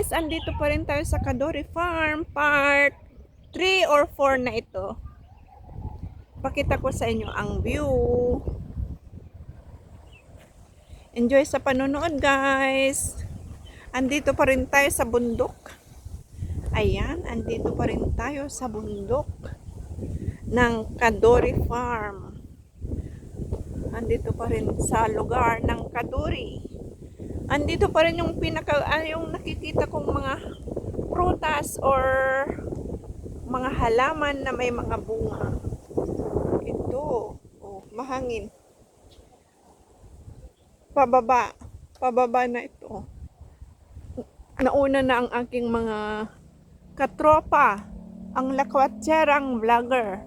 guys, andito pa rin tayo sa Kadori Farm, part 3 or 4 na ito. Pakita ko sa inyo ang view. Enjoy sa panonood guys. Andito pa rin tayo sa bundok. Ayan, andito pa rin tayo sa bundok ng Kadori Farm. Andito pa rin sa lugar ng Kadori. Andito pa rin yung yung nakikita kong mga prutas or mga halaman na may mga bunga. Ito, oh, mahangin. Pababa na ito. Nauna na ang aking mga katropa, ang lakwatserang vlogger.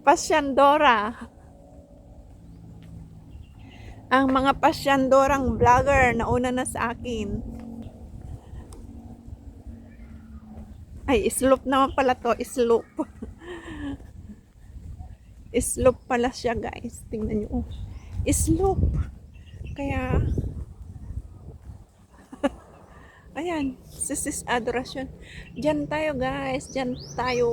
Pasyandora. Ang mga pasyandorang vlogger nauna na sa akin. Ay, slope naman pala to. Slope. Slope pala siya guys. Tingnan nyo. Slope. Kaya, ayan. Sis Adoration. Diyan tayo guys. Diyan tayo.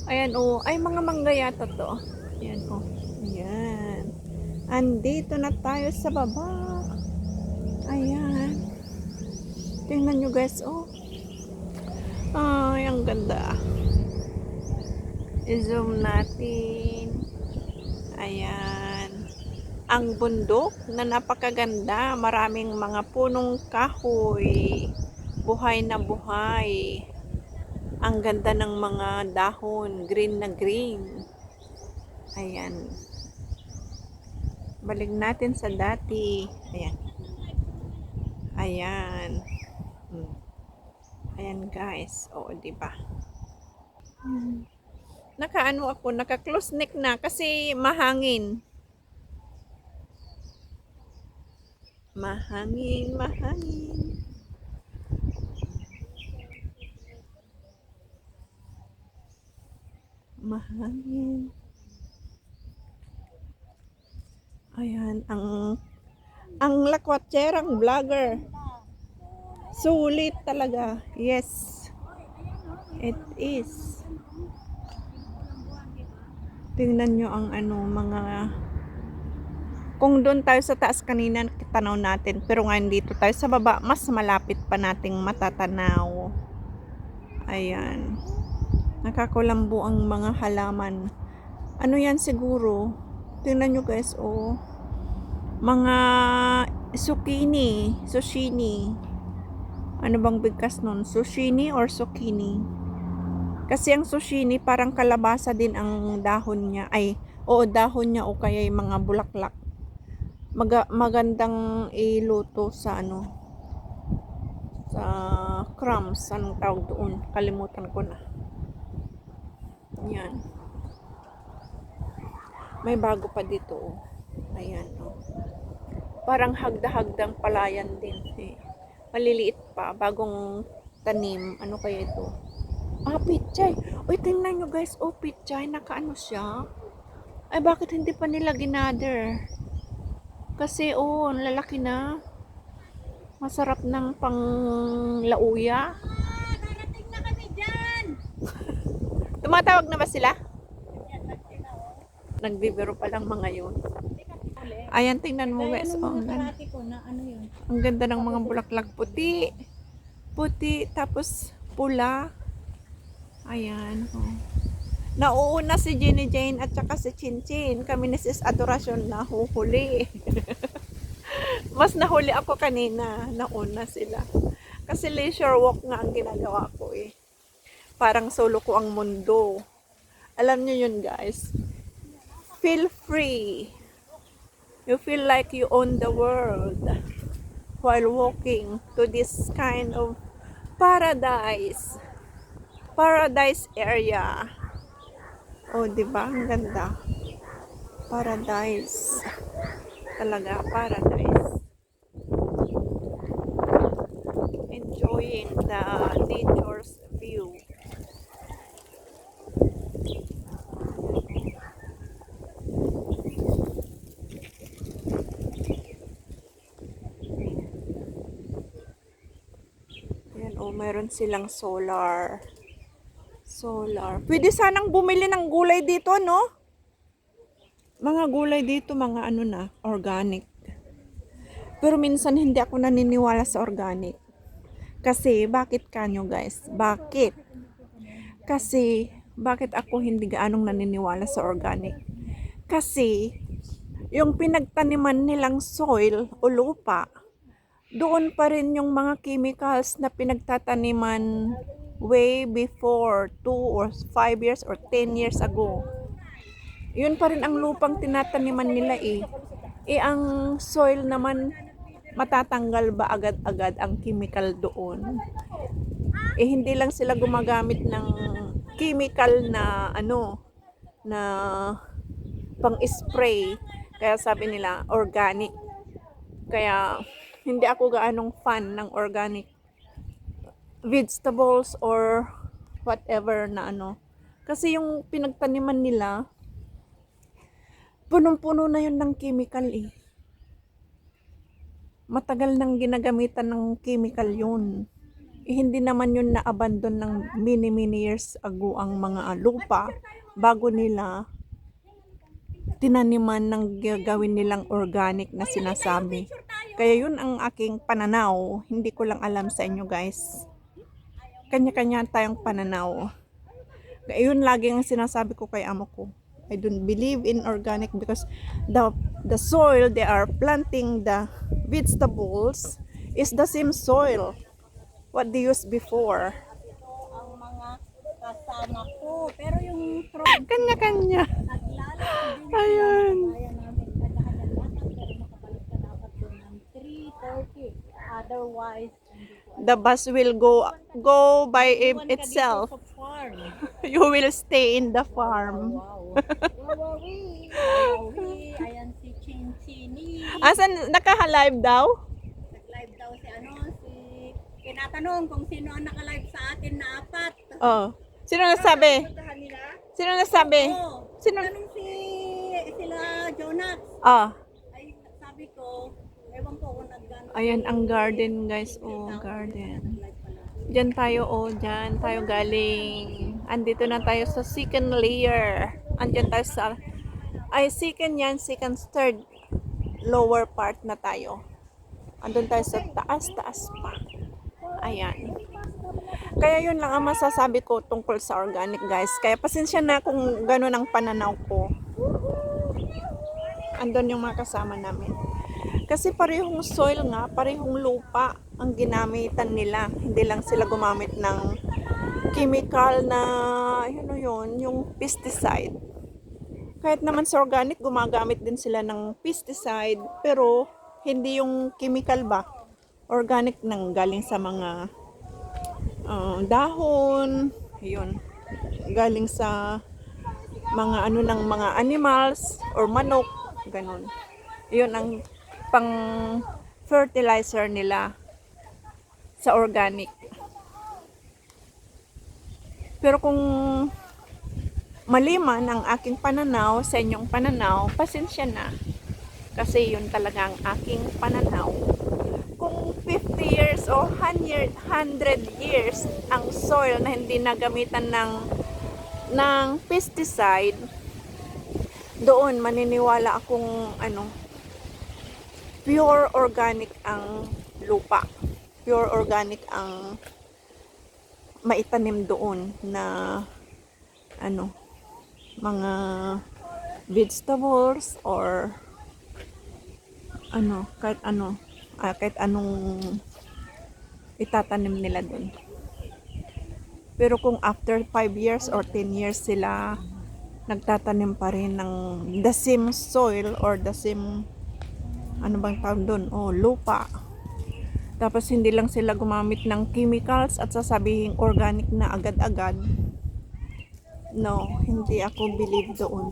Ayan oh. Ay, mga manggayata to. Ayan oh. Ayan. Andito na tayo sa baba. Ayan. Tingnan nyo guys oh. Ay, ang ganda. I-zoom natin. Ayan. Ang bundok na napakaganda. Maraming mga punong kahoy. Buhay na buhay. Ang ganda ng mga dahon. Green na green. Ayan. Balik natin sa dati. Ayan. Ayan. Ayan guys. Oo, diba? Nakaano ako, naka-close neck na kasi mahangin. Mahangin, mahangin. Mahangin. Ayan, ang lakwatserang vlogger. Sulit talaga. Yes. It is. Tingnan nyo ang mga kung doon tayo sa taas kanina tanaw natin, pero ngayon dito tayo sa baba mas malapit pa nating matatanaw. Ayan. Nakakulambo ang mga halaman. Ano yan siguro? Tingnan nyo guys, oh. Mga zucchini. Ano bang bigkas nun? Zucchini or zucchini? Kasi ang zucchini parang kalabasa din ang dahon niya. Ay, oo, dahon niya o kaya yung mga bulaklak. Magandang iluto sa sa crumbs. Anong tawag doon? Kalimutan ko na. Yan. May bago pa dito. Oh. Ayan. Oh. Parang hagda-hagdang palayan din. Eh. Maliliit pa. Bagong tanim. Ano kaya ito? Ah, pichay. Uy, tingnan nyo guys. Oh, pichay. Nakaano siya? Ay, bakit hindi pa nila ginather? Kasi, oh, lalaki na. Masarap ng panglauya. Narating na kami dyan. Tumatawag na ba sila? Nagbibiro pa lang mga yun. Ayan, tingnan mo guys. Oh, ang ganda ng mga bulaklak puti. Puti, tapos pula. Ayan. Oh. Nauuna si Jenny Jane at saka si Chinchin. Kami ni Sis Adoration na huhuli. Mas nahuli ako kanina. Nauna sila. Kasi leisure walk nga ang ginagawa ko eh. Parang solo ko ang mundo. Alam nyo yun guys. Feel free. You feel like you own the world while walking to this kind of paradise. Paradise area. Oh, diba? Ang ganda. Paradise. Talaga, paradise. Enjoying the nature's view. mayroon silang solar. Solar. Pwede sanang bumili ng gulay dito, no? Mga gulay dito, mga ano na, organic. Pero minsan hindi ako naniniwala sa organic. Kasi, bakit kanyo guys? Bakit? Kasi, bakit ako hindi gaanong naniniwala sa organic? Kasi, yung pinagtaniman nilang soil o lupa, doon pa rin yung mga chemicals na pinagtataniman way before 2 or 5 years or 10 years ago. Yun pa rin ang lupang tinataniman nila eh. Eh ang soil naman, matatanggal ba agad-agad ang chemical doon? Eh hindi lang sila gumagamit ng chemical na na pang-spray. Kaya sabi nila organic. Kaya hindi ako gaanong fan ng organic vegetables or whatever na Kasi yung pinagtaniman nila, punong-puno na yun ng chemical eh. Matagal nang ginagamitan ng chemical yun. Eh, hindi naman yun na-abandon ng many years ago ang mga lupa bago nila tinaniman ng gagawin nilang organic na sinasabi. Kaya yun ang aking pananaw. Hindi ko lang alam sa inyo guys. Kanya-kanya tayong pananaw. Kaya yun lagi ang sinasabi ko kay amo ko. I don't believe in organic because the soil they are planting the vegetables is the same soil what they used before. Ang mga kasama ko. Pero yung Kanya-kanya. Ayun. bayan namin, kadahadagan pero makabalik ka dapat doon ng 3:30. Otherwise, The bus will go by itself. sa farm. You will stay in the farm. Wow. Wawawi. Ayan si Chinchini. Asan naka-live daw? Nag-live daw si tinatanong kung sino ang naka-live sa atin na 4. Oh. Sino nagsabi? Sino nagsabi? Oh, Sino? tanong sila Jonas. Ah. Ay, sabi ko, ewan ko kung nagano. Ayan ang garden guys. Oh, garden. Diyan tayo, diyan tayo galing. Andito na tayo sa second layer. Andyan tayo sa, second, third, lower part na tayo. Andun tayo sa taas pa. Ayan. Kaya yun lang ang masasabi ko tungkol sa organic guys. Kaya pasensya na kung gano'n ang pananaw ko. Andun yung mga kasama namin. Kasi parehong soil nga, parehong lupa ang ginamitan nila. Hindi lang sila gumamit ng chemical na, yung pesticide. Kahit naman sa organic, gumagamit din sila ng pesticide. Pero, hindi yung chemical ba? Organic nang galing sa mga dahon. Yun. Galing sa mga ng mga animals or manok. Ganon. Yun ang pang fertilizer nila sa organic. Pero kung mali man ang aking pananaw sa inyong pananaw, pasensya na. Kasi yun talaga ang aking pananaw. Kung 50 years o 100 years ang soil na hindi nagamitan ng pesticide, doon maniniwala akong pure organic ang lupa. Pure organic ang maitanim doon na mga vegetables or kahit anong itatanim nila doon. Pero kung after 5 years or 10 years sila nagtatanim pa rin ng the same soil or the same bang tawag doon? Lupa. Tapos hindi lang sila gumamit ng chemicals at sasabihin organic na agad-agad. No, hindi ako believe doon.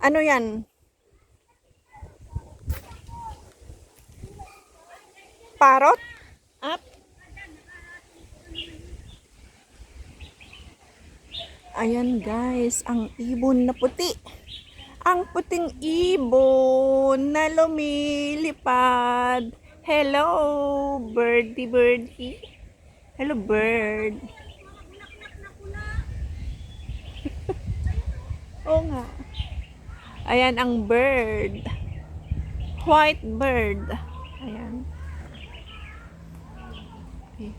Ano yan? Parot? Up? Ayan guys, ang ibon na puti. Ang puting ibon na lumilipad. Hello, birdie birdie. Hello, bird. Oo nga. Ayan ang bird. White bird. Ayan. Okay.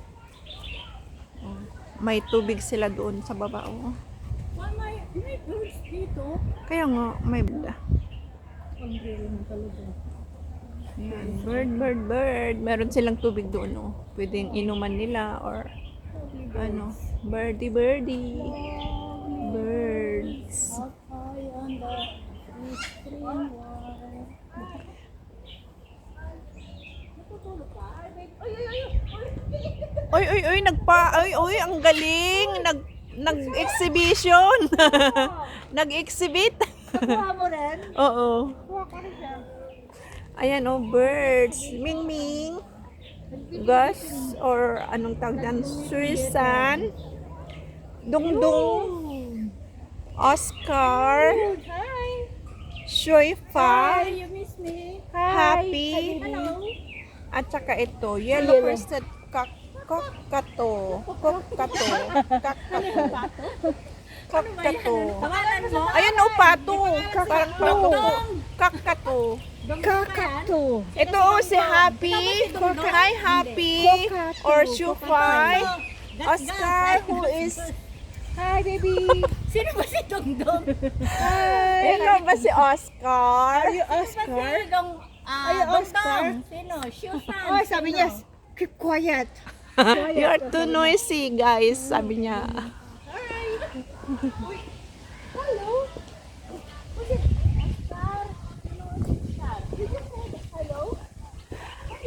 Oh, may tubig sila doon sa baba. Oh. May birds dito. Kaya nga, may bird. Ang galing talaga. Ayan, bird, bird, bird. Meron silang tubig doon, oh. Pwedeng inuman nila or ano, birdie, birdie. Birds. Up high on the stream wall. Natutulog ka? Oy, oy, oy, oy, ang galing. Nag-exhibition. Nag-exhibit. Nakuha mo rin? Oo. Kuha ka rin siya. Ayan, oh, birds. Ming Ming. Gus, or anong tawag yan? Suisan. Dungdung. Oscar. Hi! Shoifa. You miss me? Happy. Hello! At saka ito, yellow crested kakato. Kakato. Kakato. Pangalan mo? Ayan, oh, pato. Parang pato. Kakato. Kakato. Ito, oh, si Happy. Hi, Happy. Or Shufay. Oscar, who is... Hi, baby! Sino ba si Dongdong? Ikaw ba si Oscar? Are you Oscar? Are you Oscar? Sino? Shufan. Oh, sabi niya, keep quiet. You're too noisy, guys. Sabi niya. Hi! Uy! Hello! Was it Oscar? Sino si Oscar? Did you say hello?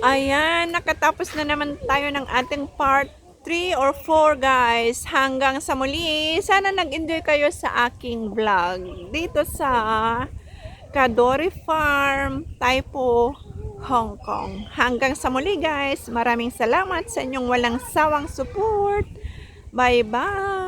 Ayan, nakatapos na naman tayo ng ating part 3 or 4, guys. Hanggang sa muli. Sana nag-enjoy kayo sa aking vlog. Dito sa Kadori Farm, Taipo, Hong Kong. Hanggang sa muli, guys. Maraming salamat sa inyong walang sawang support. Bye-bye!